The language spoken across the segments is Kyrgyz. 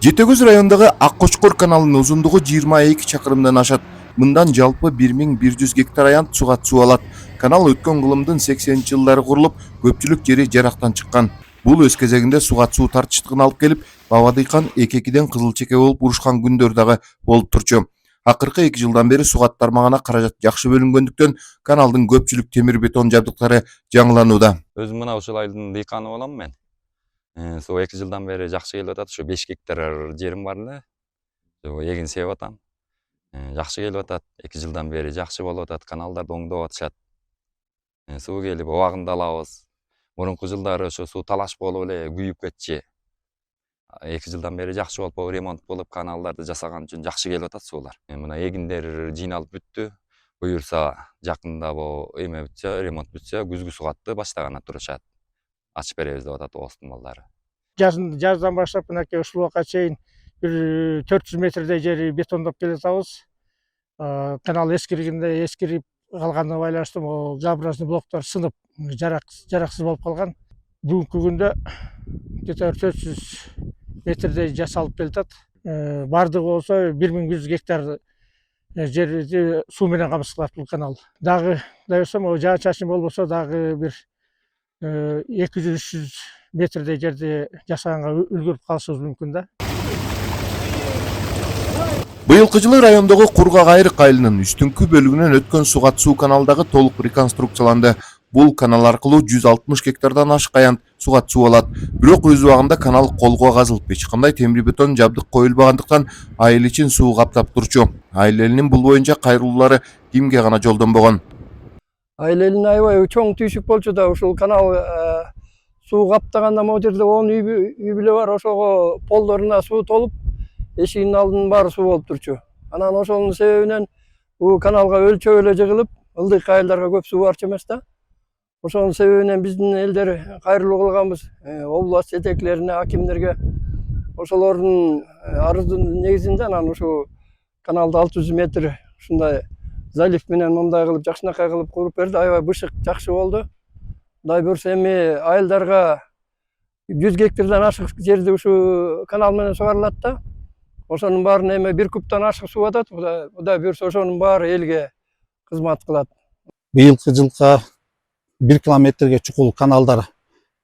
Жети Көз районундагы Ак Кочкор каналынын узундугу 22 чакырымдан ашат. Мындан жалпы 1100 гектар аянт суга суу алат. Канал өткөн кылымдын 80-жылдары курулуп, көпчүлүк жери жарактан чыккан. Бул өз кезегинде суга суу тартыштыгын алып келип, баба дыйкан экекиден кызыл чеке болуп урушкан күндөр дагы болуп турчу. Акыркы 2 жылдан бери суга тармагына каражат жакшы бөлүнгөндүктөн каналдын көпчүлүк темир бетон жабдыктары жаңыланууда. Өзүм мына ушул айылдын дыйканы болом мен. Сол 2 жылдан бери жакшы келип атат. Ушу 5 гектар жерим бар эле. Эгин себип атам. Жакшы келип атат. 2 жылдан бери жакшы болуп атат. Каналдарды оңдоп атышат. Суу келип убагында алабыз. Мурунку жылдары ошо суу талаш болуп эле күйүп кетчү. 2 жылдан бери жакшы болуп, ремонт болуп, каналдарды жасаган үчүн жакшы келип атат суулар. Мына эгиндер жыйналып бүттү. Буюрса жакында эме бүтсө, ремонт бүтсө, күзгү сугатты баштаганы турушат. Ачып беребиз деп атат Оостун балдары. Жаздан баштап мынакей ушул убакка чейин бир 400 метрдей жери бетондоп келатабыз. Канал эскирип калганына байланыштуу могу габразный блоктор сынып, жараксыз болуп калган. Бүгүнкү күндө где-то 400 метрдей жасалып келатат. Бардыгы болсо 1100 гектар жерди суу менен камсыздап бул канал. Дагы дайырсам жаан чачын болбосо дагы бир 200-300 метрдей жерди жасаганга үлгүрүп калышыбыз мүмкүн да. Быйылкы жылы райондогу Кургак Айрык айылынын үстүңкү бөлүгүнөн өткөн суга суу каналдагы толук реконструкцияланды. Бул канал аркылуу 160 гектардан ашык аянт суга суу алат. Бирок өз убагында канал колго казылып, эч кандай темир бетон жабдык коюлбагандыктан айыл ичин суу каптап турчу. Айыл элинин бул боюнча кайрылуулары кимге гана жолдонбогон. Айыл элине аябай чоң түйшүк болчу да, ушул канал суу каптаганда могу жерде 10 үй бүлө бар, ошого полдоруна суу толуп, эшигинин алдынын баары суу болуп турчу. Анан ошонун себебинен бул каналга өлчөп эле жыгылып, ылдыйкы айылдарга көп суу барчу эмес да. Ошонун себебинен биздин элдер кайрылуу кылганбыз область жетекчилерине, акимдерге. Ошолордун арыздын негизинде анан ушу каналды 600 метр ушундай залив менен мындай кылып жакшынакай кылып куруп берди. Аябай бышык жакшы болду. Мындай көрсө эми айылдарга 100 гектардан ашык жерди ушу канал менен сугарылат да. Ошонун баарын эми 1 кубтан ашык суу атат. Кудай буюрса ошонун баары элге кызмат кылат. Быйылкы жылга 1 километрге чукул каналдар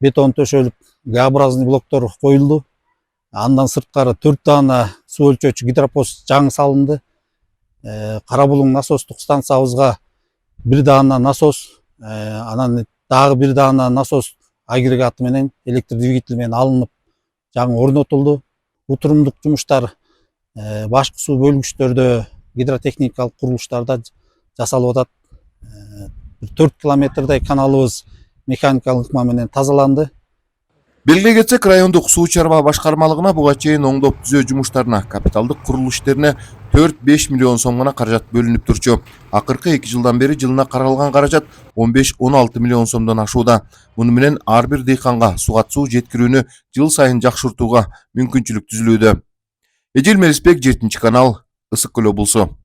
бетон төшөлүп, Г-образный блоктор коюлду. Андан сырткары 4 дана суу өлчөөчү гидропост жаңы салынды. Кара булуң насостук станциябызга 1 дана насос, анан дагы 1 дана насос агрегаты менен электр двигатель менен алынып жаңы орнотулду. Утурумдук жумуштар башкы суу бөлгүчтөрдө, гидротехникалык курулуштарда жасалып атат. 4 километрдей каналыбыз механикалык ыкма менен тазаланды. Белгилей кетсек, райондук суу чарба башкармалыгына буга чейин оңдоп түзөө жумуштарына, капиталдык курулуш иштерине 4-5 миллион сом гана каражат бөлүнүп турчу. Акыркы 2 жылдан бери жылына каралган каражат 15-16 миллион сомдон ашууда. Муну менен ар бир дыйканга суга суу жеткирүүнү жыл сайын жакшыртууга мүмкүнчүлүк түзүлүүдө. Эжил Мелисбек, 7 канал, Ысык Көл облусу.